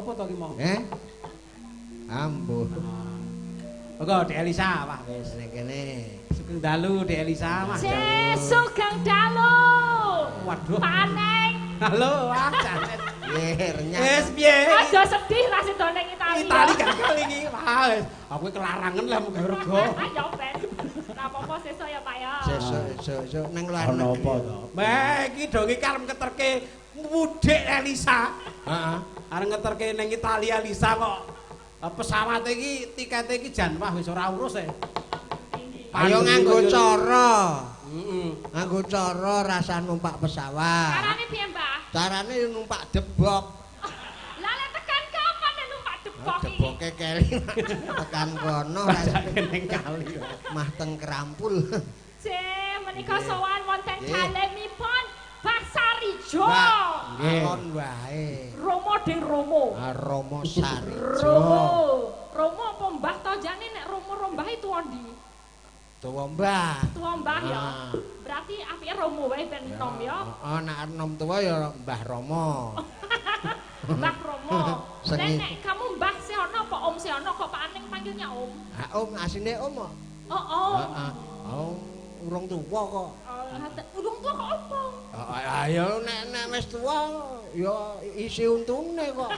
Apa to ki mau? Ambuh. Monggo Dek Elisa, Pak. Wis ning kene. Sugeng dalu Dek Elisa, Mas. Sugeng dalu. Waduh. Paneng. Halo, Wah, Janet. Renyah. Wis piye? Aja sedih ra sida ning Italia. Itali gagal iki. Wah, aku kelarangan lah muga rego. Ya ben. Ora apa-apa sesuk ya, Pak ya. Sesuk nang luar Ono negeri. apa to? Mbah, iki donge karep keterke mudik Elisa. Heeh. Arep ngeterke ning Italia Elisa kok pesawat iki tikete iki jan wah wis ora urus e. Ayo nganggo cara. Heeh. Nganggo cara rasa numpak pesawat. Carane piye, Mbah? Carane numpak debok. Lah lek tekan kapan nek numpak debok iki? Deboke keling tekan kono Ning kali. mah teng Krampul. Menika sowan wonten kalemipun Basarijo. Alon wae. Romo de Romo. Romo Sarijo. Romo. Romo apa Mbah to jane nek Romo Mbah itu ndi? Tuwa Mbah. Tua Mbah ya. Berarti apike Romo wae ben nom ya. Heeh, nek enom tuwa ya Mbah Romo. Mbah Romo. Sengi. Nek kamu Mbah Seono apa Om Seono kok Pak Aneng panggilnya Om? Ah, Om asine Om kok. Oh. Heeh. Oh, urung tuwa kok. Urung tua kok apa? Ayo nek wis tuwa ya isi untune kok.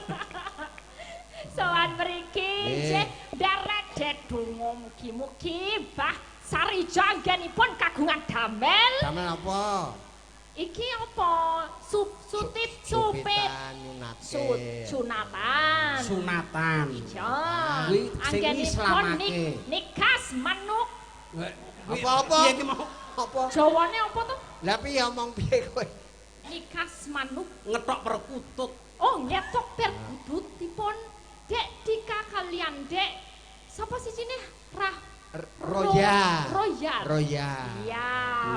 Sowan mriki nggih derek dedonga mugi-mugi Mbah Sarijo anggenipun kagungan damel. Damel apa? Iki apa? Supit. Sunatan. Sunatan. Ya. Kuwi sing islamake. Nikas manuk. Apa-apa? Piye ki mau? Apa? Jawane apa to? Lah piye omong piye kowe? Nikas manuk. Ngetok perkutut. Oh, ngetok perkututipun Dek Dika kalian Dek. Sapa sijine? Royal. Royal. Iya,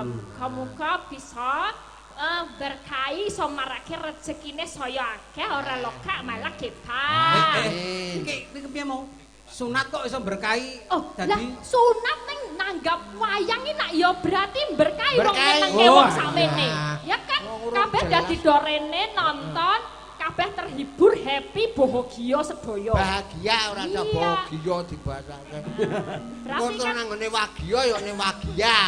muga-muga bisa berkahi iso marake rezekine saya akeh ora lokak malah kebat. Iki piye mau? Sunat kok iso berkahi Oh, lah dadi sunat ning nanggap wayang iki nak ya berarti berkahi wong Berkahi. nyenenge wong Oh, sakmene. Ya kan kabeh dadi dorene nonton, kabeh terhibur, happy, bahagia sedaya. Bahagia ora ada Iya. bahagia dibasake. Berarti Kon kan nang ngene wagia ya ngene wagia.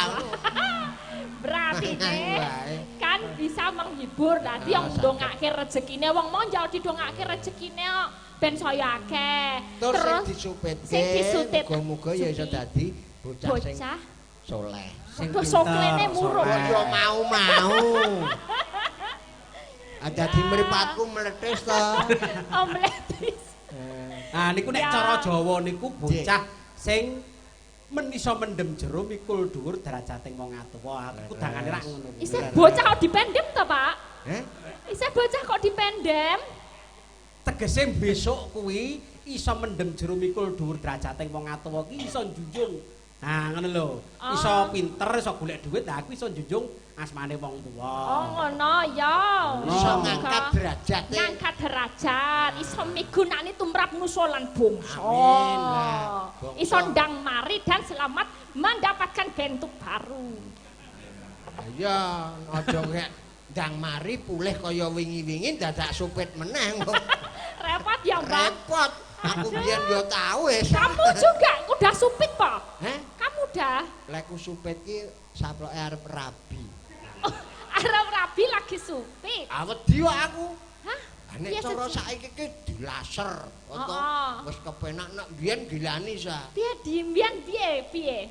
berarti Wae. kan bisa menghibur dadi wong ndongake rezekine wong mau njauh didongake rezekine ben saya akeh. Terus sing disupitke muga-muga ya iso dadi bocah sing soleh. Sing soklene murung. Oh ya mau. Dadi mripatku meletis to. Omletis. Nah niku nek Ya. cara Jawa niku bocah sing iso mendem jero mikul dhuwur derajating wong atuwa. Aku dangane rak ngono. Isih bocah kok dipendem to, Pak? Heh? Isih bocah kok dipendem? Tegese besok kuwi iso mendem jero mikul dhuwur derajating wong atuwa ki iso njunjung. Nah ngono lho. Iso pinter, iso golek dhuwit, nah aku iso njunjung asmane wong tuwa. Oh ngono ya. Iso ngangkat derajat. Ngangkat derajat, iso migunani tumrap nusa lan bangsa. Amin, lah, bangsa. Iso ndang mari dan selamat mendapatkan bentuk baru. Ya aja kek ndang mari pulih kaya wingi-wingi dadak supit meneh. Repot ya, Mbak. Repot. Aku biyen yo tau wis. Kamu juga udah supit, Pak? Heh? Kamu udah? Lek ku supit ki saploke arep rabi. Arab Rabi lagi supit. Wedi kok aku. Hah? Nek Biasa cara sih. saiki ki dilaser. Oh. Wis kepenak nek biyen gilani sa. Piye dimbian piye?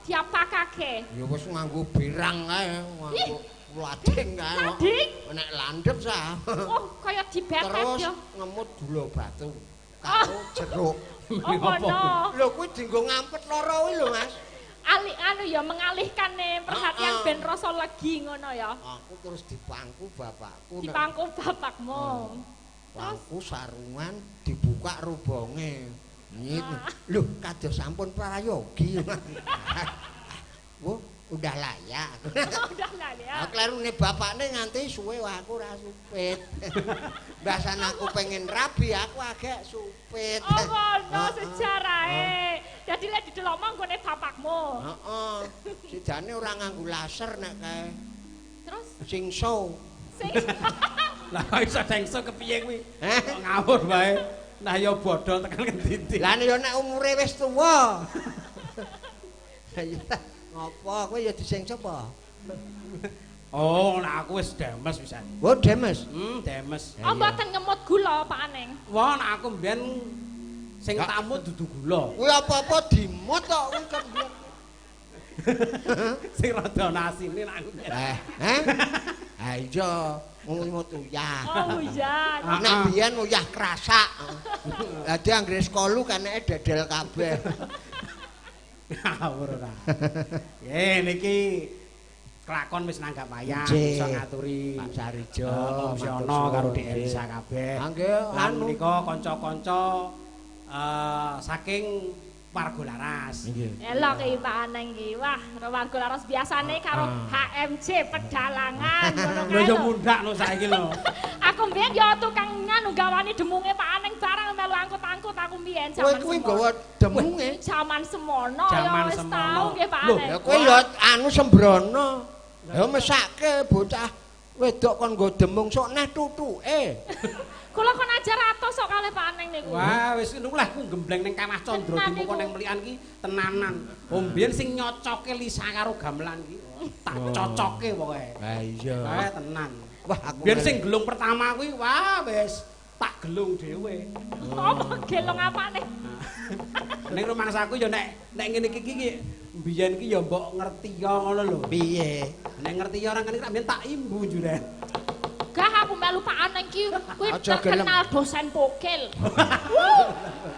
Diapakake? Ya wis nganggo berang kae, nganggo lading kae. Lading? Nek landhep sa. Oh, kaya dibetet Terus ya. ngemut gula batu. Karo jeruk. Oh, ngono. Lho kuwi dienggo ngampet lara kuwi lho, Mas. Ya mengalihkan perhatian Heeh. ben rasa legi ngono ya. Aku terus dipangku bapakku. Nek Dipangku bapakmu. Pangku sarungan dibuka rubonge. Nyit. Lho, kados sampun prayogi. Wah, udah layak. Udah lah ya. Aku klerune bapakne nganti suwe wah aku ora supit. Bahasan aku pengen rabi aku agak supit. Oh ngono Heeh. sejarahe. Dadi lek didelok nggone bapakmu. Heeh. Sidane ora nganggo laser nek kae. Terus Sing show. Sing Lah kok iso dengso kepiye kuwi? Kok ngawur wae. Nah ya bodol tekan ngendi-endi. Lah ya nek umure wis tuwa. Ayo ngopo kowe ya disengso apa? Oh, nah aku wis demes pisan. Oh, demes. Demes. oh mboten ngemut gula Pak Aneng. Wah, nah aku mbiyen sing tamu dudu gula. Kuwi apa-apa dimut kok kuwi kan biyen. Sing rada nasine nak aku. Ha iya, ngumut uyah. Oh iya. Nek biyen uyah krasak. Dadi anggere sekolu keneke dedel kabeh. Ngawur ora. Niki kelakon wis nanggap wayang, Nggih. iso ngaturi Pak Sarijo, Om Siono karo Dik Elisa kabeh. Nggih, Lan anu. menika kanca-kanca saking warga Laras. Nggih. Elok iki Pak Aneng iki. Wah, warga Laras biasane karo HMJ pedalangan ngono Lho kae. yo lho. mundhak no saiki lho. Aku mbiyen yo tukang nganu gawani demunge Pak Aneng barang melu angkut-angkut aku mbiyen Kowe jaman kuwi semono. nggawa demunge. Jaman semono Jaman yo wis semono. tau nggih Pak Lho, Aneng. Ya kowe ya anu sembrono. Ya mesake bocah wedok kon nggo demung sok neh tutuke. Kula kon ajar atos sok kalih Pak Aneng niku. Wah, wis ngono lah ku gembleng ning Kawah Candra Tenan Dimuka iku. ning Melikan ki tenanan. Mbiyen sing nyocoke Lisa karo gamelan ki tak cocoke pokoke. Ha iya. Kae tenan. Wah, aku Biyen sing gelung pertama kuwi wah wis tak gelung dhewe. Apa gelong apane? Ning rumangsaku ya nek ngene iki ki mbiyen ki ya mbok ngerti ya ngono lho. piye? Nek ngerti ya orang kan mbiyen tak imbu juren. Gah aku melu Pak Aneng ki kuwi Aja terkenal dosen pokil.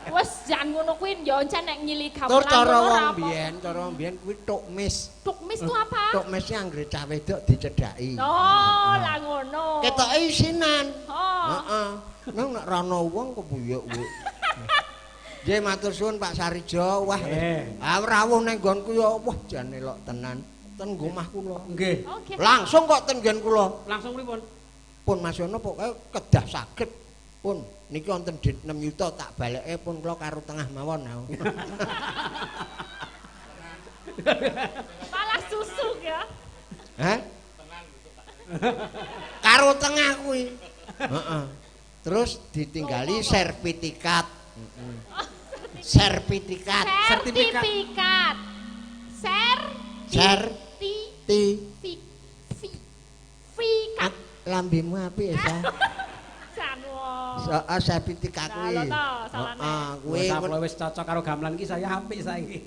Wis jan ngono kuwi yo encen nek nyili Tur gamelan cara ngono wong ora apa. biyen kuwi tukmis. Tukmis ku apa? Tukmis ki anggere cah wedok dicedhaki. Oh, lah ngono. Ketoke isinan. Oh. Heeh. Nang nek ra ono wong kebuyuk kuwi. Nggih matur suwun Pak Sarijo. Wah. Rawuh ning nggonku ya wah jan elok tenan. Ten omah kula. Nggih. Oke. Langsung kok ten nggen kula. Langsung pripun? Pun Mas Yono pokoke kedah saged. Pun niki wonten dit 6 yuta tak baleke pun kula karo tengah mawon. Malah susu ya. Hah? Karo tengah kuwi. Heeh. Terus ditinggali sertifikat. Sertifikat. Sertifikat. Sertifikat. Lambemu apik ya, Sa? Janu. Sertifikat kuwi. Lah, to, salahne. Heeh, kuwi Kuwi wis cocok karo gamelan ki saya apik saiki.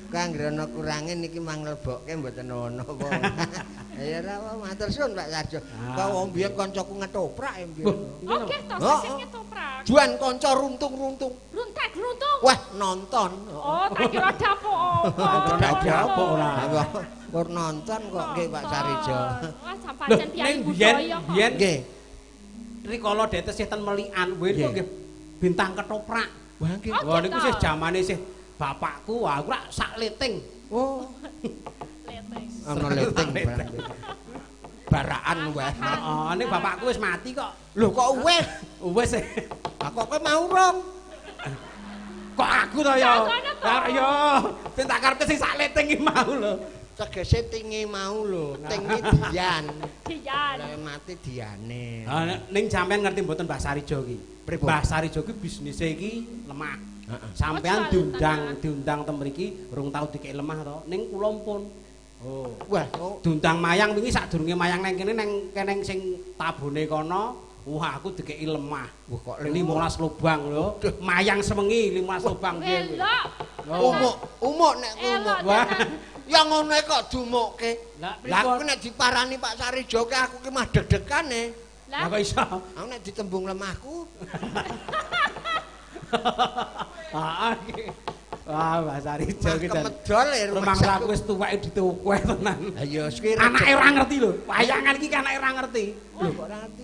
kanggo ana kurange niki mang lebokke mboten ono apa. Ya ora apa matur suwun Pak Sarjo. Kok wong biyen kancaku ngetoprak ya mbiyen. Oke, to Oh, sing oh. ketoprak. Juan kanca runtung-runtung. Runtung. Wah, nonton. Oh, tak kira dapuk apa. Dapuk ora. Kur nonton kok nggih Pak Sarijo. Wah, jam pancen Lho, tiyang ning budaya kok. biyen Nggih. rikala detes ten Melikan kuwi Nggih. nggih bintang ketoprak. Wah, nggih. Oh, Wah niku gitu. sih jamane sih bapakku, wah aku rak sak leting. Oh, Leteng. ana leting barang. Baraan wae. Heeh, ning bapakku wis mati kok. Lho kok wis? Wis Lah kok kowe mau rong? kok aku to ya. Jangan to. Ya yo, ben tak karepe sing sak leting iki mau lho. Tegese tinge mau lho, tinge dian. Dian. Lah mati diane. Ah ning sampean ngerti mboten Mbah Sarijo iki? Pripun? Mbah Sarijo iki bisnise iki lemah. Heeh. Sampean Oh, diundang tem mriki urung tau dikek lemah to. Ning kula pun. Oh. Wah, oh, Diundang mayang wingi sadurunge mayang nang kene nang keneng sing tabone kono, wah aku dikeki lemah. wah kok 15 lubang lho. Mayang sewengi 15 lubang piye kuwi. Elok. umuk nek umuk. Elok Wah. tenan. Ya ngono kok dumukke. Lah Lah aku pripun? nek diparani Pak Sarijo ke aku ki mah deg-degane. Lah Lah, kok iso? Aku nek ditembung lemahku, Heeh iki. Wah, Mbah Sarijo mah iki jan. kemedol ya Rumangsa aku wis tuweke ditukuh tenan. Ayo sekira. Anake ora ngerti lho. Wayangan iki anake ora ngerti. Lho kok ora ngerti?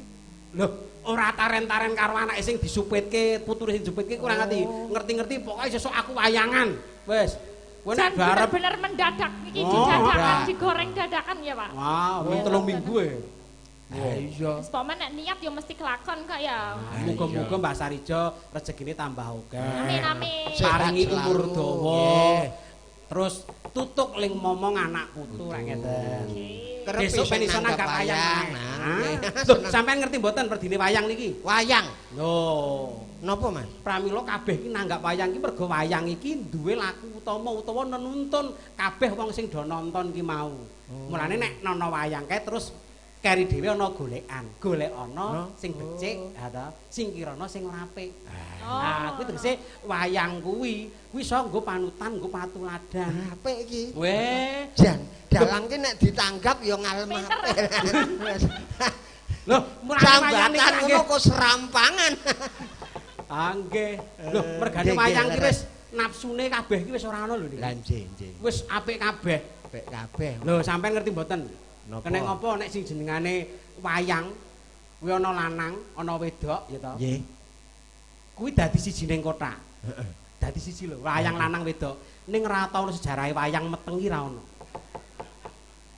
Lho, ora taren-taren karo anake sing disupitke, puture sing disupitke kurang ngerti. Ngerti-ngerti pokoke sesuk aku wayangan. Wis. Kowe nek jan barep bener-bener mendadak iki Oh, didadakan, mendadak. digoreng dadakan ya, Pak. wah, wis 3 minggu e. Ha iya. Wis pomen nek niat ya mesti kelakon kok ya. Muga-muga Mbah Sarijo rezekine tambah akeh. Amin amin. Sehat Paringi umur selalu, dawa. nggih. Terus tutuk ling momong anak putu rek ngeten. Kerep Besok ben iso nanggap wayang. Loh, sampean ngerti mboten perdine wayang niki? Wayang. Loh, Napa, Mas? pramila kabeh iki nanggap wayang iki mergo wayang iki duwe laku utama utawa nenuntun kabeh wong sing do nonton ki mau. Mulane nek nono wayang kae terus keri dhewe ana golekan. Golek ana sing becik, ha ta, sing kirana sing ora apik. Nah, kuwi tegese wayang kuwi iso nggo panutan, nggo patuladan. Apik iki. Weh, Jan, dalang ki nek ditanggap ya ngalem apik. lho, mulane wayang iki Jambatan ngono kok serampangan. Ah nggih. Lho, mergane wayang ki wis nafsune kabeh ki wis ora ana lho niki. Lah nggih. Wis apik kabeh. Apik kabeh. Lho, sampean ngerti mboten? Napa? Keneng apa nek sing jenengane wayang kuwi ana lanang, ana wedok ya to. Nggih. Kuwi dadi siji ning kothak. Heeh. Dadi siji lho, wayang lanang wedok. Ning ora tau sejarahe wayang metengi ra ono.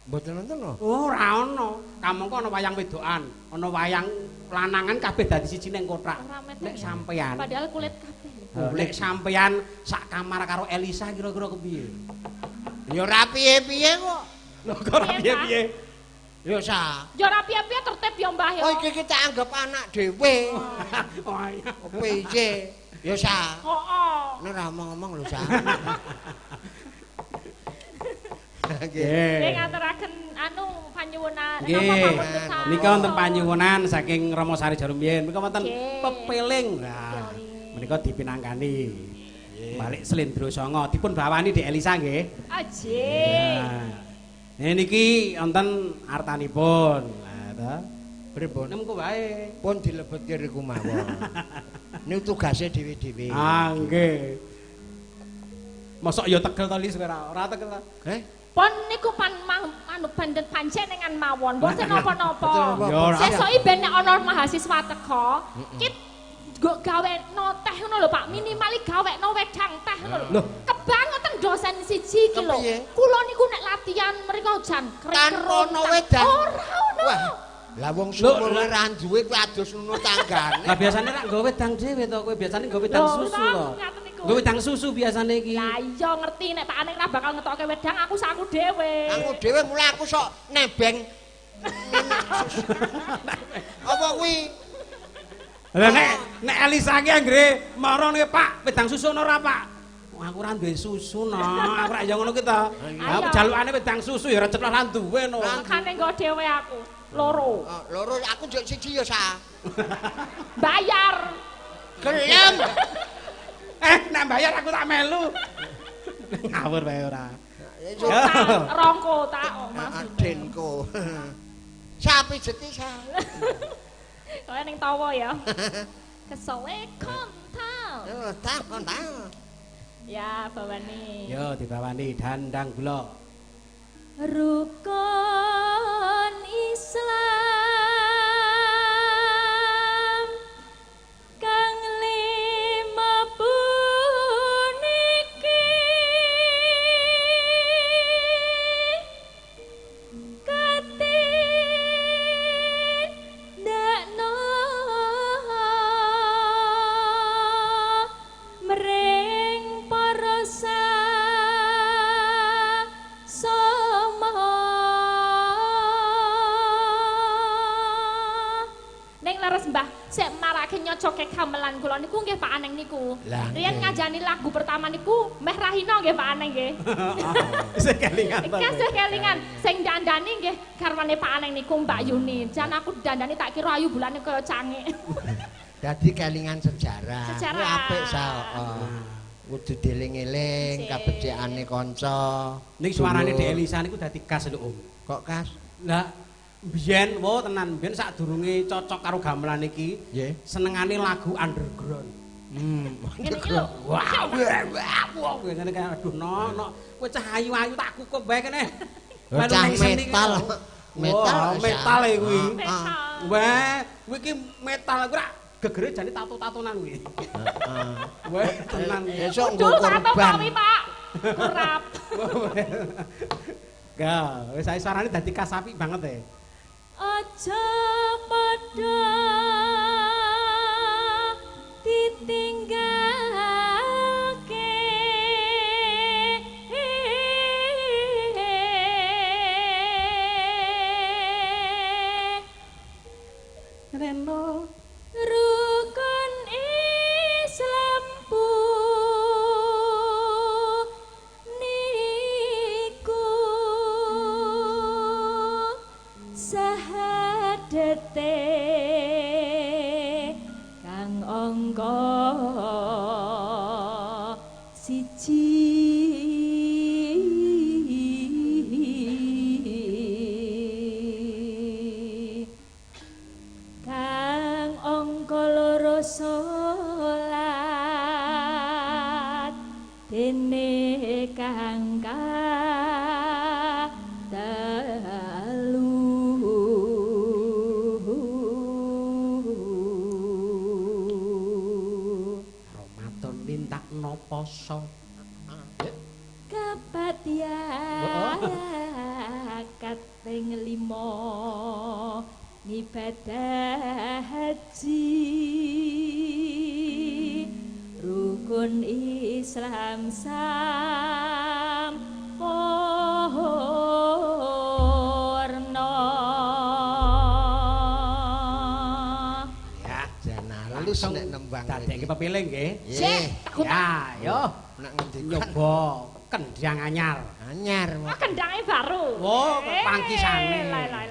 Mboten nonton lho. Ora ono. Kamangka ana wayang wedokan, ana wayang lanangan kabeh dadi siji ning kothak. Nek sampean Padahal kulit kabeh. Nek sampean sak kamar karo Elisa kira-kira kepiye? Ya ora piye-piye kok. Lho kok ora piye-piye? Ya sa. Ya ora piye-piye tertib ya Mbah ya. Oh iki kita anggap anak dhewe. Oh iya. Piye? Ya sa. Heeh. Nek ora ngomong lho sa. Nggih ngaturaken anu panyuwunan Nggih. Nika wonten panyuwunan saking Rama Sari Jarum biyen. Nika wonten pepeling. Nah, menika dipinangkani. Balik Slendro Songo dipun bawani Dik Elisa nggih. Ajih. Nah, niki wonten artanipun. Lah ta. Pripun? Nemku wae. Pun dilebetke riku mawon. Niku tugase dhewe-dhewe. Ah nggih. Mosok ya tegel to Lis ora tegel ta? Pon niku anu bandet panjenengan mawon, mboten napa-napa. Ya ora. Sesoki ben nek ana mahasiswa teko, kit gawe no teh ngono lho Pak, minimal gawe no wedang teh ngono lho. Kebangetan dosen siji iki lho. Kula niku nek latihan mriko jan Tanpa no wedang. Ora ono. Wah, lah wong sumur ora duwe kuwi adus nunu tanggane. Lah biasane nek nggo wedang dhewe to, kowe biasane nggo wedang susu to. Nggo wedang susu biasane iki. Lah iya ngerti nek Pak Aning ra bakal ngetokke wedang aku saku dhewe. Aku dhewe mulai aku sok nebeng. Apa kuwi? Lah nek Elisa ki anggere mara nek Pak wedang susu ora Pak. Aku ora duwe susu no, aku ora ya ngono ki to. Lah jalukane wedang susu ya ora cetok lan duwe no. Makane nggo dhewe aku. Loro. Loro aku njok siji ya sa. Bayar. Gelem. Nek bayar aku tak melu. Ngawur bae ora. Rongko tak maksudnya. Adenku. Sapi jeti sa. Kaya ning tawa ya. Kesele kontal. Kontal. Ya, bawani. Yo dibawani dandang gula. Rukun Islam kang lima puniki katindakno mring para leres Mbah, sik marake nyocoke gamelan kula niku nggih Pak Aneng niku. Riyen ngajani lagu pertama niku meh Rahina nggih Pak Aneng nggih. Isih kelingan to. Kasih kelingan sing dandani nggih garwane Pak Aneng niku Mbak Yuni. Jan aku dandani tak kira ayu bulane kaya cangik. Dadi kelingan sejarah. Sejarah. Apik sa. Kudu dieling-eling kabecikane kanca. Ning suarane Dek Elisa niku dadi khas lho Om. Kok khas? Lah biyen wo tenan biyen sadurunge cocok karo gamelan iki nggih senengane lagu underground. Ngene iki lho. Wah ngene kan aduh no kowe cah ayu-ayu tak kukup bae kene. Cah metal. Metal e kuwi. Metal. Wah, kuwi iki metal ora gegere jane tato-tatonan kuwi. Heeh. Wah, tenan. Esuk Kudu nggo tato korban. kami Pak. Kurap. Ga, wis sae suarane dadi khas apik banget e. Aja padha ditinggalke siji kang angka loro salat dene kang Ramadan nintakno poso. Kapatya kaping 5 ngibadah haji rukun Islam sampurna. Ya, jan halus nek nembang dadekke pepiling nggih. Sik, takut Ya, yo. nek ngendikan Nyoba kendang anyar. anyar. kendange baru. Oh, pangkisane. Lai. La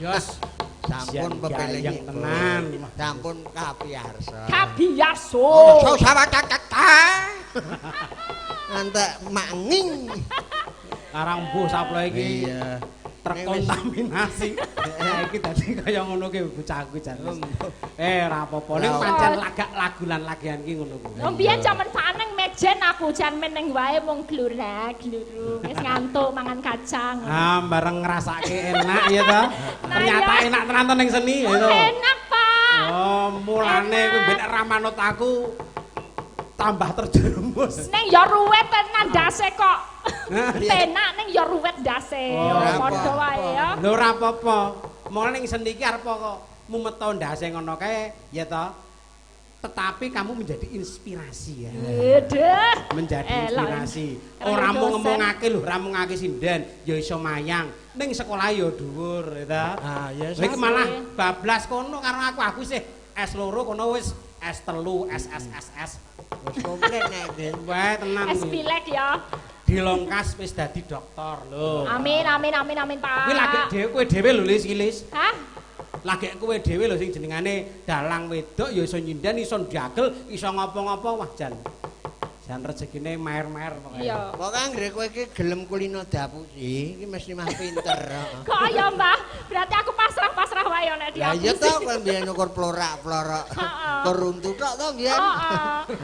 Jos. Sampun pepelih tenan. Sampun kapiarsa. Kabiyaso. So sawat-sawat. Antek manging. Arang mbuh saplo iki. Iya. Terkontaminasi. Iki dadi kaya ngono ki bocahku jan. Ora apa-apa ning pancen lagak lagu lan lagian ki ngono kuwi. Mbiyen jaman paneng mejen aku jan meneng wae mung gluru. Wis ngantuk mangan kacang. Ah, bareng ngrasake enak ya to. Ternyata enak tenan to ning seni ya to. Enak, Pak. Oh, mulane kuwi ben ra manut aku tambah terjerumus. Ning ya ruwet tenan dase kok. Penak ning ya ruwet dase. Padha wae ya. Lho ora apa-apa. Mulane ning seni iki arep kok mumeto ndase ngono kae ya to. Tetapi kamu menjadi inspirasi ya. Deh. Menjadi inspirasi. Ora mung ngomongake lho, ora mung ngake sinden, ya iso mayang. Ning sekolah ya dhuwur ya to. Ah, ya. Iki malah bablas kono karo aku sih S2 kono wis S3, SSSS. Wis komplit nek Wae tenan. Es pilek ya. Dilongkas wis dadi dokter lho. Amin, Pak. Kuwi lagi kowe dhewe lho Lis. Hah? Lagi kowe dhewe lho sing jenengane dalang wedok ya iso nyinden, iso diagel, iso ngopo-ngopo wah jan. Jan rezekine maer-maer pokoke. Iya. Pokoke anggere kowe iki gelem kulino dapusi, iki mesti mah pinter. Kok ya, Mbah? Berarti aku pasrah wae nek Ya dia. iya to kowe mbiyen ukur plorak-plorok. Peruntu tok to mbiyen.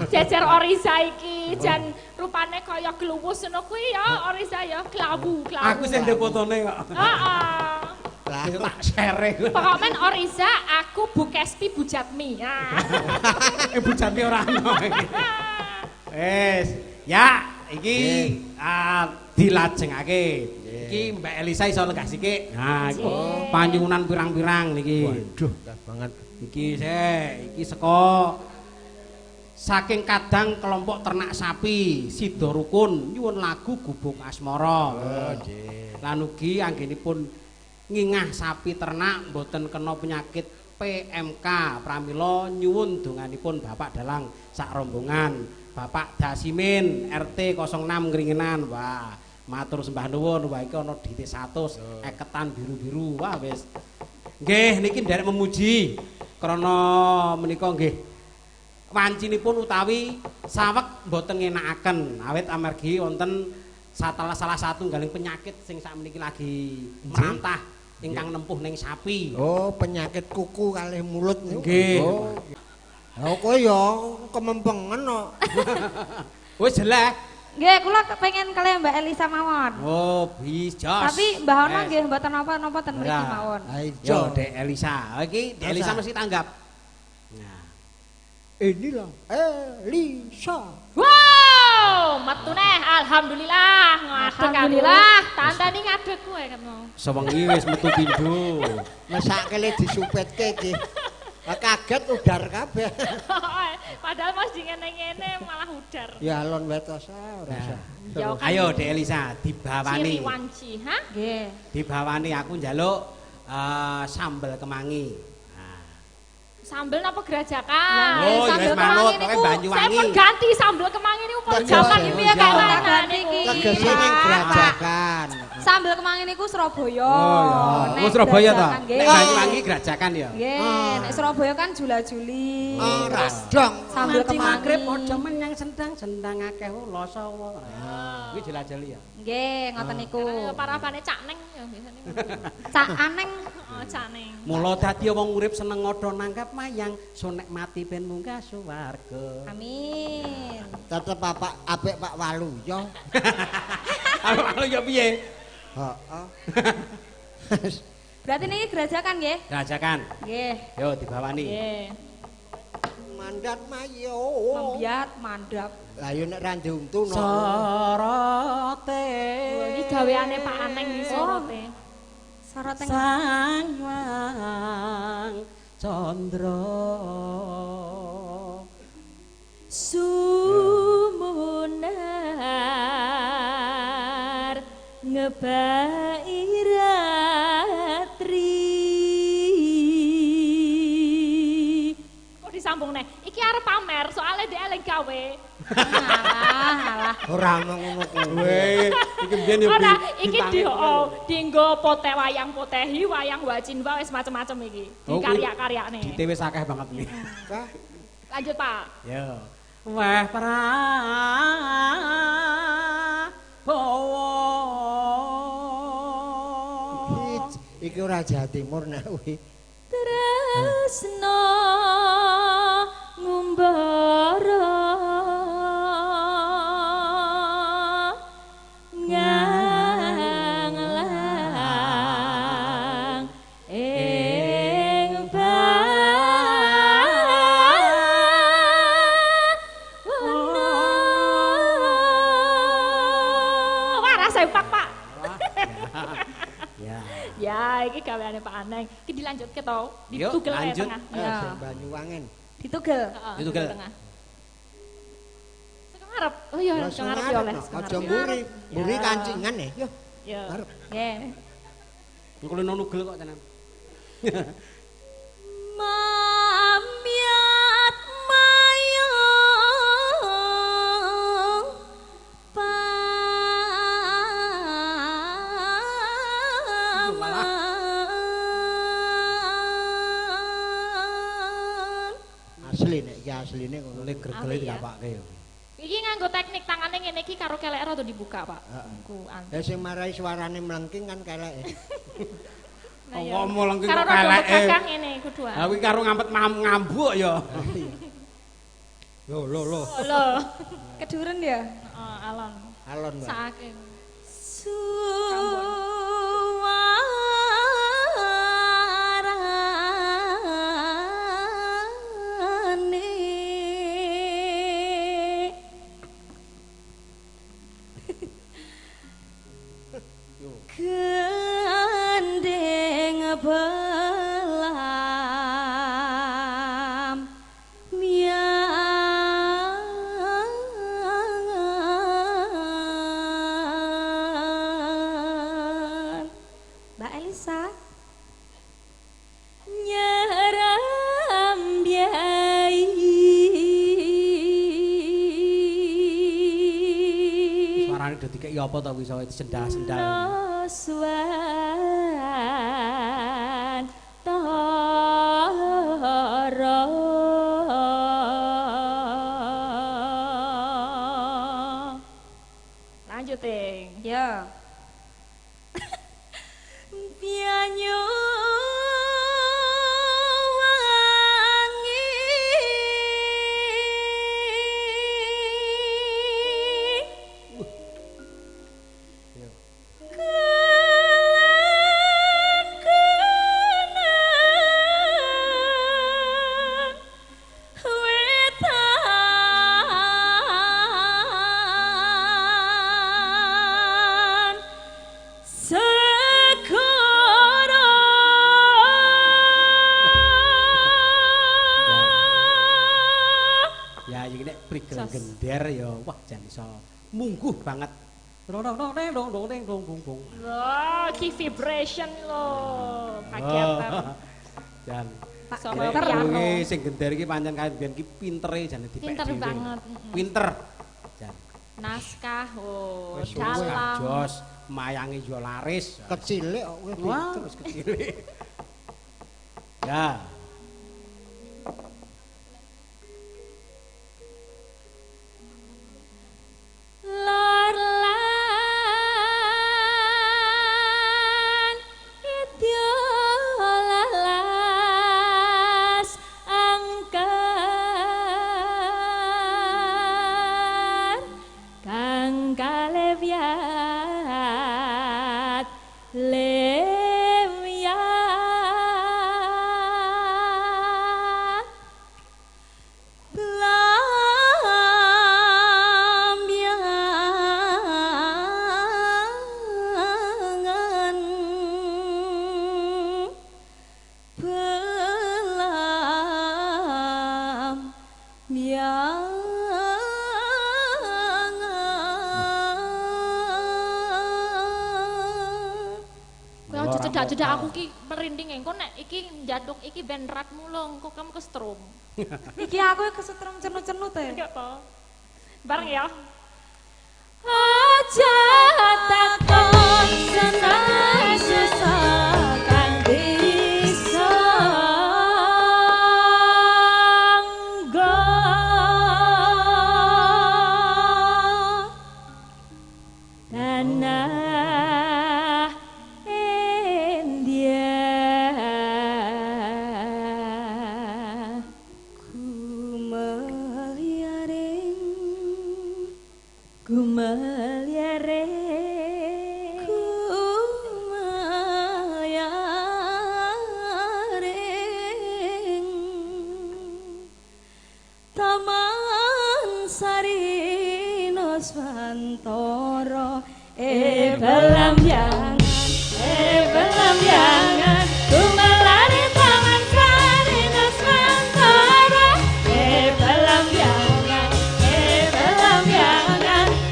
Jejer Oriza iki jan rupane kaya gluwus ngono kuwi ya Oriza ya klawu. Aku sing ndek fotone kok. Heeh. Lah Tak share. Pokoknya Oriza, aku Bu Kesti, Bu Jatmi. Bu Jatmi ora ono iki. Wes, ya iki dilajengake. Iki Mbak Elisa iso legasike. Nah, iki panyuwunan pirang-pirang niki. waduh, dah banget. Iki saka saking kadang kelompok ternak sapi Sida Rukun nyuwun lagu Gubuk Asmara. Oh, nggih. Lan ugi anggenipun ngingah sapi ternak mboten kena penyakit PMK pramila nyuwun donganipun Bapak Dalang sak rombongan Bapak Dasimin RT 06 Ngringenan wah matur sembah nuwun wah iki ana DT 100 eketan biru-biru wah wis nggih niki nderek memuji krana menika nggih wancinipun utawi saweg mboten ngenakaken awit amargi wonten salah satu galing penyakit sing sakmeniki lagi merantah ingkang nempuh ning sapi. Oh, penyakit kuku kalih mulut niku. Nggih. Oh. Lah kowe ya kemempengen kok. Wis jelek. Nggih, kula pengen kalian Mbak Elisa mawon. Oh, bis jos. Tapi Mbah Ono nggih mboten napa-napa ten mriki mawon. Yo, Dek Elisa. Iki Dek Elisa mesti tanggap. Nah. Inilah Elisa. Wow, metu neh alhamdulillah. Alhamdulillah, tandani ngadeg kowe kene. Sewengi wis metu pindho. Mesakele disupetke iki. Kaget udar kabeh. Padahal Mas di ngene-ngene malah udar. Ya alon wetos ora usah. Ya, Ayo Dek Elisa dibawani. Ciri wanci, ha? Nggih. Dibawani aku njaluk sambel kemangi. Sambel napa gerajakan? Oh, ya wis manut pokoke Saya Banyuwangi. pun ganti sambel kemangi niku pun Tegese, jaman iki ya iya. kayak mangan iki. Tegese ning Grajakan. Sambel kemangi niku Surabaya. Oh ya. Nek Oh Surabaya ta? Grajakan, nggih. Nek Banyuwangi Grajakan ya. Nggih, nek Surabaya kan Jula-juli. Ora dong. Sambel Nanti kemangi. magrib aja menyang sendang akeh loso wae. Kuwi jelajali ya. Nggih, ngoten niku. Parabane Cak Neng ya biasane. Cak Aneng. Oh, Cak Neng. Mula dadi wong urip seneng ngodho nangkap mayang, sonek mati ben munggah swarga. Amin. Tetep apik Pak Walu ya. Kalau ya piye? Heeh. Berarti niki Grajakan nggih? Grajakan. Nggih. Yo dibawani. Nggih. Mandat mayo. Membiat mandap. Lah yo nek ra diuntuno. Sorote. Iki gaweane Pak Aneng iki sorote. Soroteng. Sang Hyang Candra sumunar ngebai ratri. Kok disambung neh? Iki arep pamer soalnya dia eling gawe. Alah. Ora ngono Weh, kuwi. iki mbiyen yo Ora, iki dienggo poteh wayang potehi, wayang wacinwa wis macem-macem iki. Di Oh, karya-karyane. Dite wis akeh banget nih. Lanjut, Pak. Yo. Weh Prabowo. Iki ora Jawa Timur nek kuwi. Tresno ngumbara nganglang ing Wah, rasa Pak, Pak. Ya. Ya, iki gaweane Pak Aneng. Iki dilanjutke to, Yuk, ditugel ke lanjut. tengah. Ya, Ya. sing Banyuwangen. Ditugel. Heeh, Ditugel. ke tengah. Saka ngarep. Oh iya, saka ngarep ya oleh. saka Aja ngarep. mburi. Mburi Ya. kancingan ya. Yo, Ya. arep. Nggih. Kulo nugel kok tenan. Mamyat mayong paman. Asli nek iki asline ngono. Oleh gregele Apik ya. diapake yo. Iki nganggo teknik tangane ngene iki karo kelek rada dibuka, Pak. Heeh. Ku Ya sing marai suarane mlengking kan keleke. Nah, ya. Ngomong lengking Karo kok rada keleke. bekakang ngene kuduan. Ha kuwi karo ngampet ngambuk ya. Loh. Lho. Keduren ya? Heeh, alon. Alon, Mbak. Saking. Suarane gandeng belam miangan Mbak Elisa. nyeram biai Suarane do dikeki apa to kuwi iso sendal-sendal. Roswan tara lanjut ting Ya. pianyu Ya iki nek prigel gender ya wah jan iso mungguh banget. Dong dong dong dong dong dong dong dong dong. Loh, ki vibration lo. Kagetan. Jan Pak Sama Pinter. piano. iki sing gender iki pancen kae biyen ki pintere jane dipek Pinter dhewe. banget. Pinter. Jan. Naskah, oh, Wis dalam. jos, mayange yo laris. Kecile kok kowe Wah, pinter. terus kecil. Ya. Lor lan idya lalas angker kang kalebyat lemyat Lambiangan belam biangan. Kau cedak-cedak aku ki merinding engko nek iki njaduk iki ben rat mulung kok kamu kesetrum. Iki aku kesetrum cenut-cenut ya. Enggak apa. Bareng ya. Aja takon senang susah kan bisa tanah India Taman Sari Nuswantara belamyangan ku melari Taman Sari Nuswantara belamyangan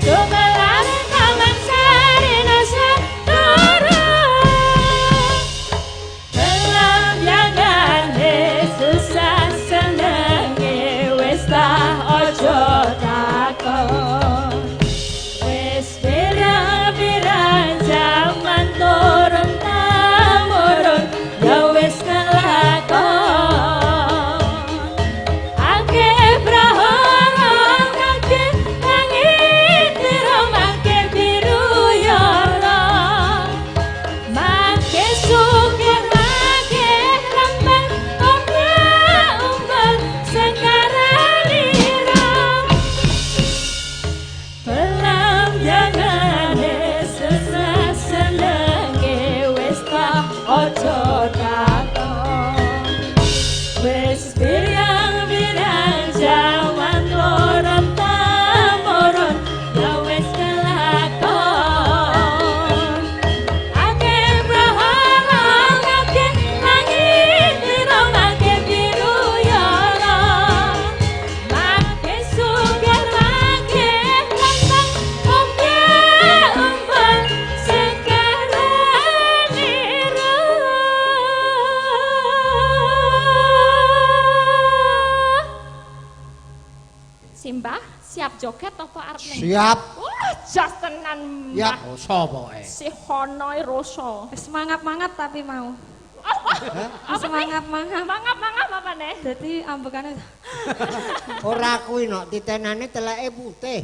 ku melari Taman Sari Nuswantara belamyangan susah senenge wis tak ojo takon wis pirang-pirang jaman turun temurun ya wis ngelakon akeh prahara akeh langit biru make biru yara make sugih make lembang umbal sekaralira belamyangane susah senenge wis tak ojo takon wis pirang-pirang jaman turun temurun ya wis kelakon akeh prahara akeh langit biru make biru yara make sugih make lembang umbal sekaralira Simbah siap joget apa arep ning Siap. wah jas tenan Ya. Mbah. Sapa kae? Si Honoi Roso. Semangat-mangat tapi mau. Semangat-mangat. Mangap-mangap apa nih? Jadi ambekane Ora kuwi nok titenane teleke putih.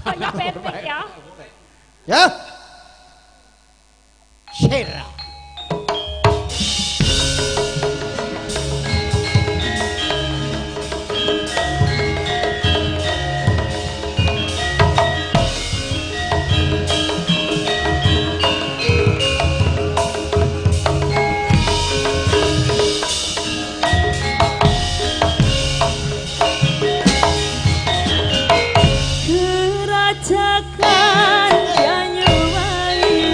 Kaya petik ya. Ya. Sira. Kerajakan Banyuwangi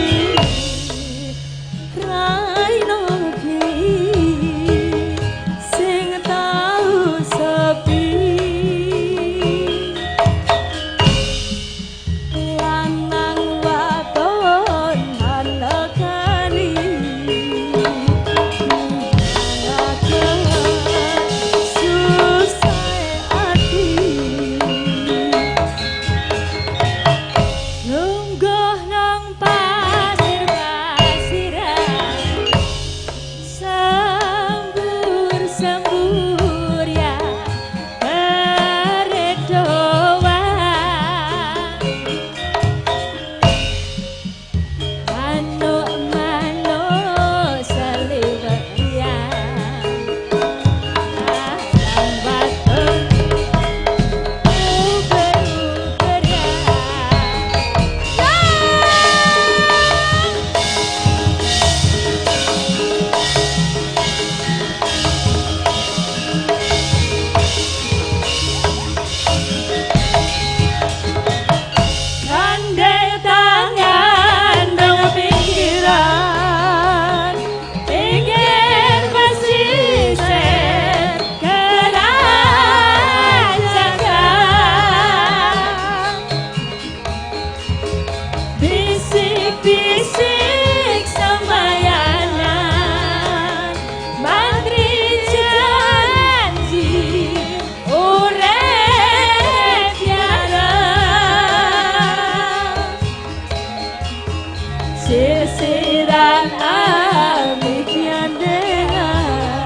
sisiran amik nyandengan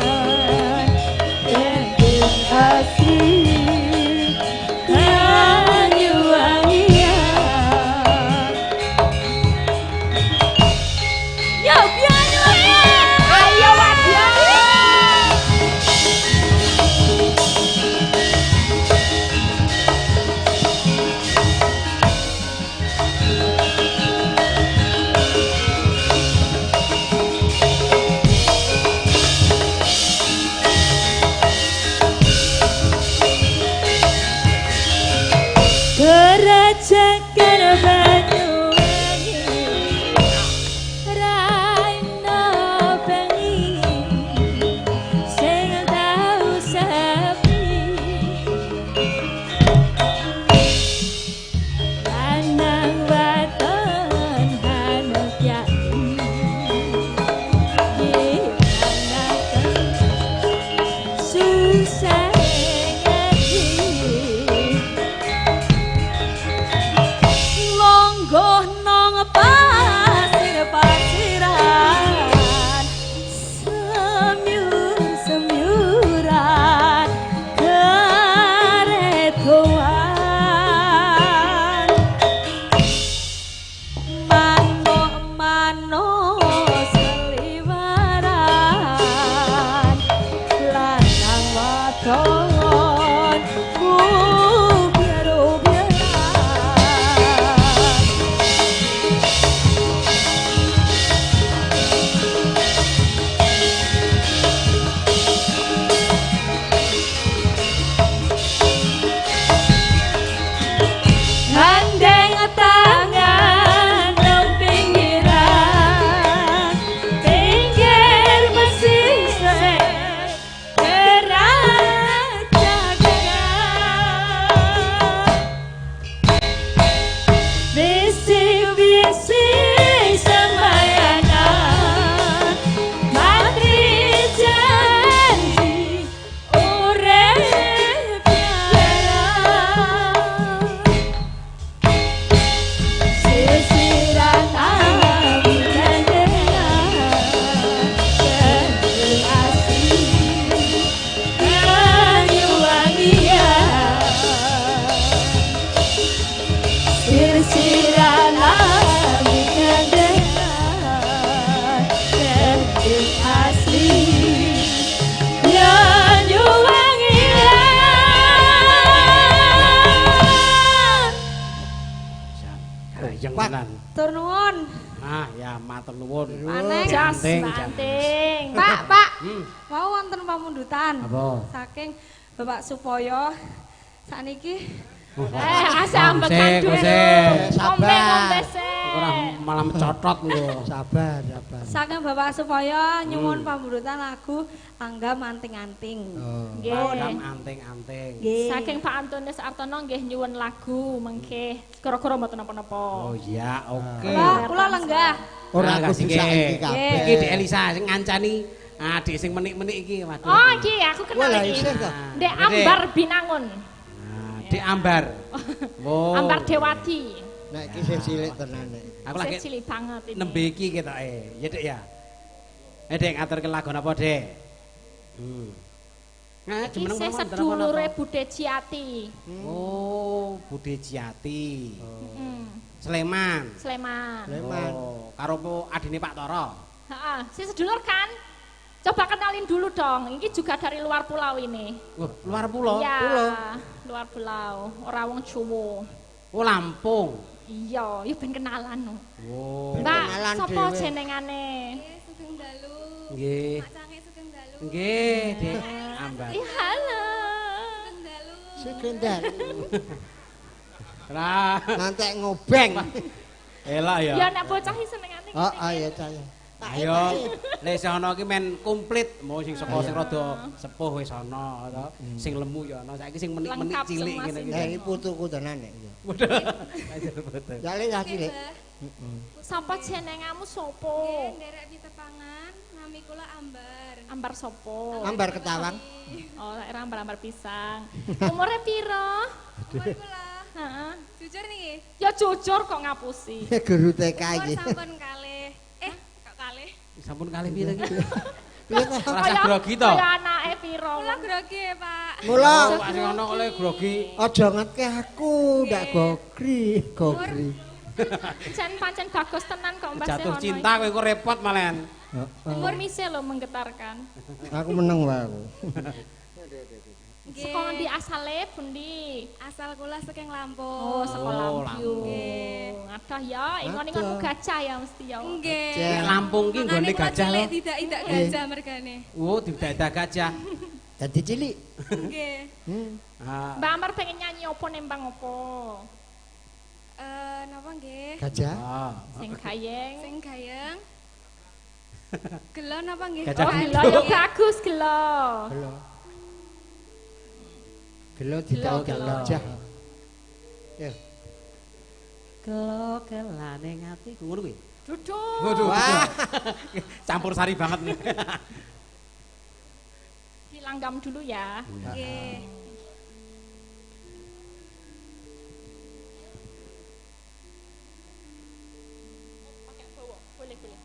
kendeng asih Banyuwangian yo Banyuwangian ayo wadya Kerajakan Banyuwangi Raina bengi sing tau sepi lanang wadon hanut yati dipanaken susah longgoh nang pasir-pasiran semyur-semyuran keretoan manuk-manuk seliwaran lanang wadon biar-biaran Gandeng tangan nang pinggiran pinggir pesisir kerajakan bisik-bisik sembayangan mati janji urip piara sisiran amik nyandengan kendeng asih Banyuwangian sisiran amik nyandengan kendeng asih Banyuwangian Gayeng Pak. tenan. Tur nuwun. Ah, ya matur nuwun. Maneh jas Janting, banting Pak, Hmm. mau wonten pamundutan. Apa? Saking Bapak Supoyo sakniki asa ambekan Gosek, dulu gosek. ngombe-ngombe sik Ora malah mencotot lho. Sabar, sabar. saking Bapak Supoyo nyuwun pamundutan lagu Angga Manting-anting. nggih Padam anting-anting. Nggih. saking Pak Antonis Artono nggih nyuwun lagu mengke kira-kira mboten napa-napa Oh iya, oke. Pak, kula lenggah. Ora Nah, kudu kasih, saiki Ki. kabeh. Iki Dek Elisa sing ngancani adik sing menik-menik iki. Waduh. oh iki aku kenal Wah, iki isih to. Dek Dek. Ambar Binangun Nah, Dek Ambar. Oh. Ambar Dewati Nek iki sing cilik tenan nek. Aku lagi Sik cilik banget ini nembe iki ketoke. Ya, Dek ya. Dek ngaturke lagu apa, Dek? Nah, iki jeneng sih apa, sedulure apa? Bude Ciati Oh, Bude Jati. Sleman. Sleman Sleman. Oh, karo adine Pak Toro. heeh si sedulur kan coba kenalin dulu dong ini juga dari luar pulau ini Wah, luar pulau. iya Pulau. luar pulau ora wong Jawa Oh, Lampung. iya ya ben kenalan no. Oh. Mbak kenalan sapa dhewe. jenengane Sugeng Dalu. Nggih. Mak Cange Sugeng Dalu. Nggih, Dek Ambar. ih halo Sugeng Dalu. Sekendar. Lah, Ngantek ngobeng. elak ya. ya nek bocah iki senengane Oh, ayo cah. Ayo, lek sing ana iki men komplit, mau sing saka sing rada sepuh wis ana to. Sing lemu ya ana. Saiki sing menik-menik Lengkap cilik semua ngene sing iki. Ya iki putuku tenan nek. Betul. Jale ya cilik. sapa jenengamu sapa Nggih, nderek pitepangan, nami kula Ambar. ambar sapa Ambar ketawang. oh daerah ambar-ambar pisang umure piro Umur kula. heeh Jujur nih, ya jujur kok ngapusi Guru TK umur iki. sampun kalih Sampun kalih pira iki? Piye ta? Rasa grogi to? Kaya anake pira. Kula grogi, Pak. Mula Sing ana oleh grogi. aja ngetke aku, ndak gogri. Pancen bagus tenan kok Mbah Jatuh Sehono. cinta kowe kok repot malen. Umur mise lho menggetarkan. Aku meneng wae aku. Nggih. Saka ndi asale, Bundi? Asal kula saking Lampung. Oh, sekolah Lampung. Nggih. Adah ya, ingon-ingonmu gajah ya mesti ya. Nggih. Nek Lampung ki nggone gajah lho. Tidak gajah mergane. Oh, didadak gajah. Dadi cilik. Nggih. Ah, Mbak Amar pengen nyanyi apa nembang apa? Napa nggih? Gajah. ah. Sing gayeng. Sing gayeng. Gelo napa nggih? Gajah Oh, gelo ya bagus gelo. Gelo. Gelo ditahu Gelo. gajah. Ya. Kelo kelane ngatiku ngono kuwi. Duduk. Waduh. Wah. Campur sari banget nih. Dilanggam dulu ya. Nggih.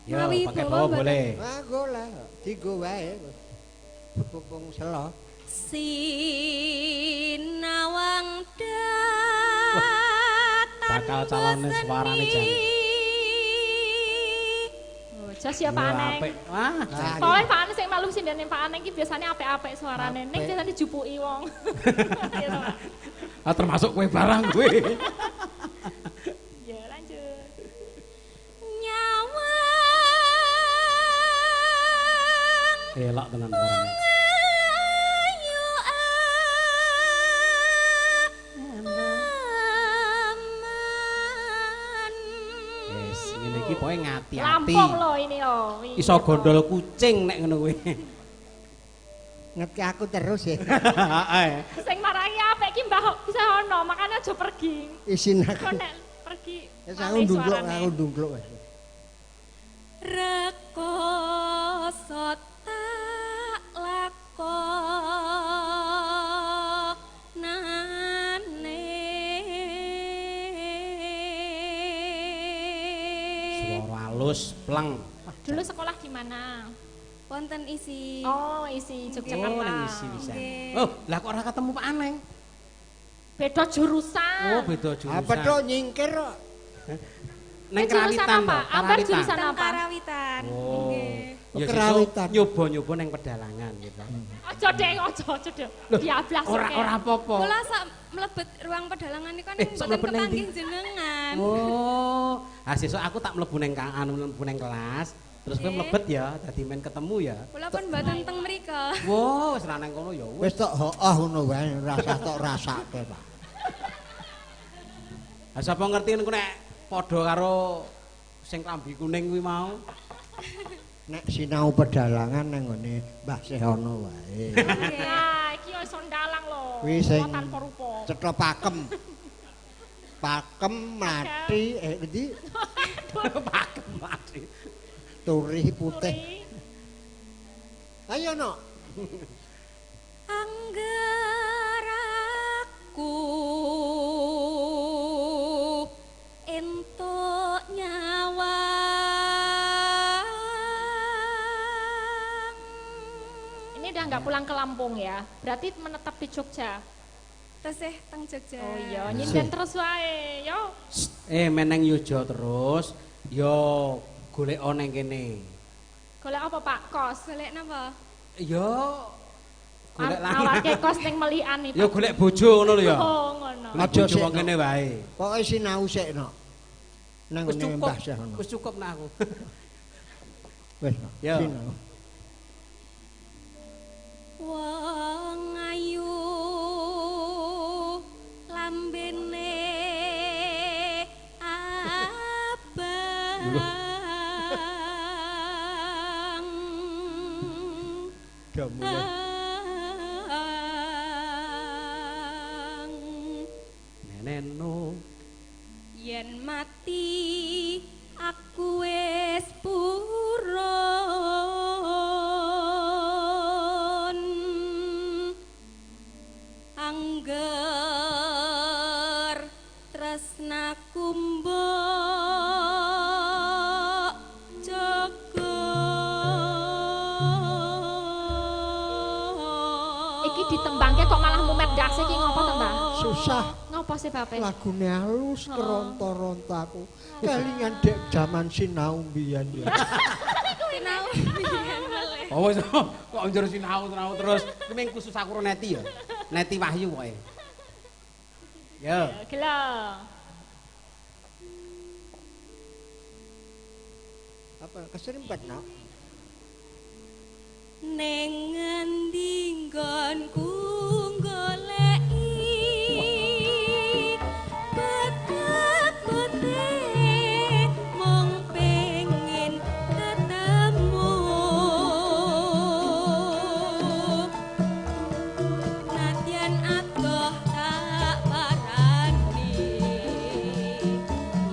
Yo, Ngawi pakai bawa bawa mboten? boleh. Ah, golek. Digo wae. Pupung selo. Sinawang datang Bakal calonnya suarane jan. Oh, jas ya Pak Aneng. Apik. Wah, Ah, Pokoke Pak Aneng sing malum sindene Pak Aneng iki biasane apik-apik suarane. Ning Apik. biasane dijupuki wong. Iya to, Pak? ah, termasuk kue barang gue. Ya, lanjut. nyawang Elak tenan barang. ayu aman. Yes, ngene iki pokoke ngati-ati. Lampung lho ini lho. Iso gondol kucing nek ngono kuwi. Ngetke aku terus ya. Heeh. Sing marangi apik ki Mbah bisa ono, makane aja pergi. Isin Kok aku. nek pergi. Wis malih aku ndungkluk, suarane. aku ndungkluk wis. Rekoso tak lakonane. Suara halus, pleng. Dulu sekolah gimana? Wonten isi. Oh, isi Oh, Yogyakarta. nang isi bisa. Nggih. Oh, lah kok ora ketemu Pak Aneng? Beda jurusan. Oh, beda jurusan. Apa tok nyingkir kok. Neng jurusan kerawitan apa? toh, Ambar kerawitan. jurusan Teng apa? Karawitan. Oh. Nggih. Ya Kerawitan. sesuk nyoba-nyoba neng pedalangan gitu. Aja deh, aja deh. Diablas Ora apa-apa. Kula sak mlebet ruang pedalangan niku ning sak mboten mlebet nang kepanggih ndi? jenengan. Oh, ah sesuk aku tak mlebu neng mlebu neng kelas, terus kowe Nggih. mlebet ya, dadi men ketemu ya. Kula pun mboten teng mriko. Wow, wis ra neng kono ya Wis tok hooh ngono wae, rasa tok rasake, Pak. Lah sapa ngerti niku nek padha karo sing klambi kuning kuwi mau. Nek sinau pedalangan nang ngene Mbah Sehono wae. Nah, iki yo iso ndalang lho. Kuwi sing Tanpa rupa. cetha pakem. Pakem mati endi Pakem mati. turih putih. Turi. Ayo no. Anggeraku entuk nyawang. Ini udah nggak pulang ke Lampung ya? Berarti menetap di Jogja. Tesih teng Jogja. Oh iya, nyinden terus wae, yo. Meneng yojo terus, yo golek neng kene. Golek apa Pak? Kos. Golek napa? Yo golek Awake lanang. kos ning Melian iki. Yo golek bojo ngono lho ya. Oh, ngono. Aja Aja bojo sik, wong no. kene wae. Pokoke sinau sik no. Nang Wis ngene cukup. Mbah Sehono. Wis cukup nah aku. Wis no. Yo. Sinau. Wong ayu lambene abang. Jamu ya. Neneno. Yen mati aku wis purun. Angger tresnaku mbok jaga. usah. Ngopo sih Bapak? Lagune halus keronto-ronto aku. Kelingan dek jaman sinau mbiyen ya. Sinau. Oh wis kok njur sinau terus ming khusus aku Neti ya. Neti Wahyu pokoke. Yo. Gelo. Apa keserimpet nak? Ning ngendi nggonku goleki betep-betep mung pengin ketemu nadyan adoh tak parani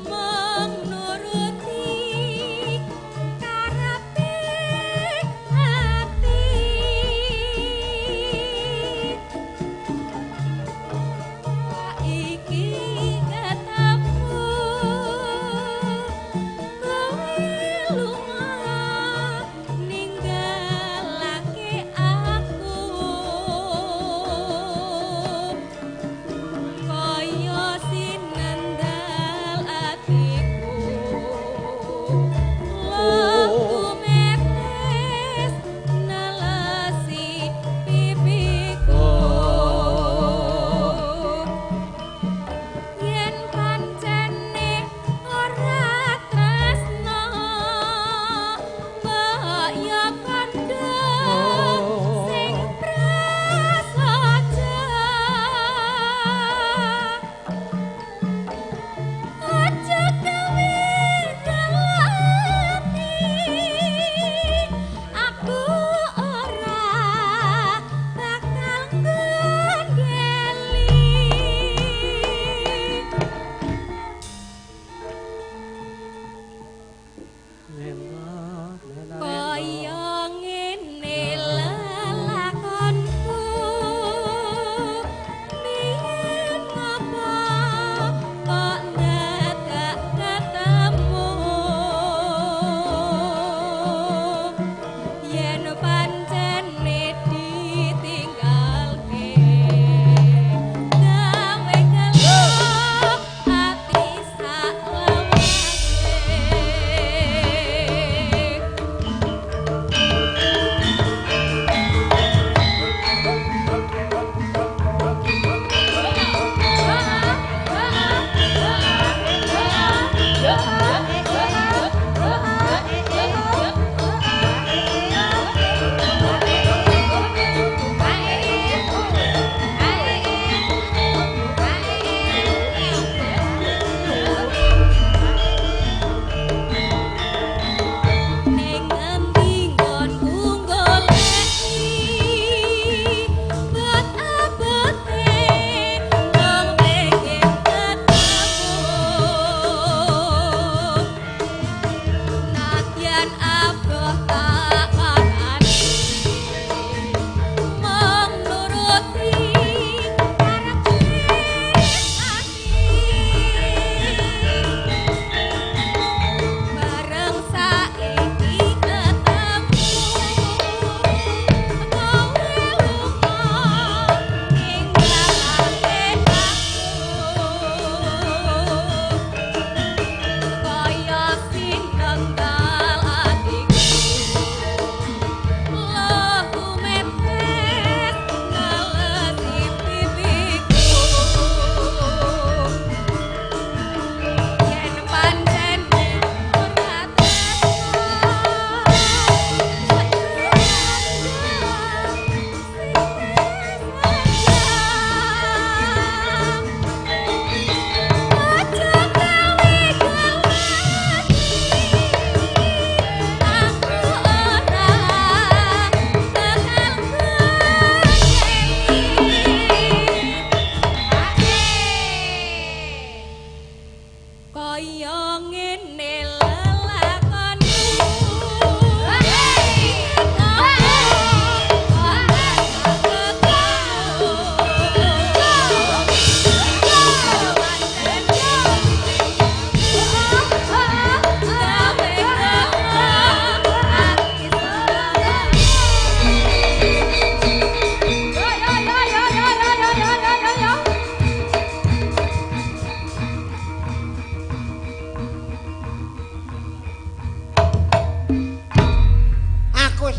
mung nuruti karepe ati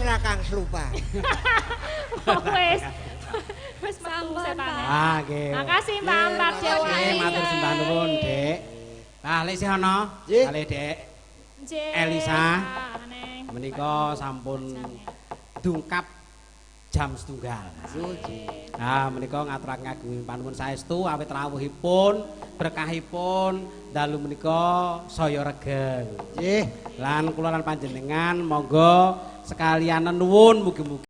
ra Kang Slupa. Wis. Wis metu setane. Ah, nggih. Makasih Mbak Ambar Jawa. Nggih, matur sembah nuwun, Dek. Lah, lek isih ana? Nggih. Kali Dek Nggih. Elisa. Neng. Menika sampun dungkap jam setunggal. Nah, menika ngaturaken ngagem panuwun saestu awit rawuhipun, berkahipun dalu menika saya regeng. Nggih. Lan kula lan panjenengan monggo sekalian nuwun mugi-mugi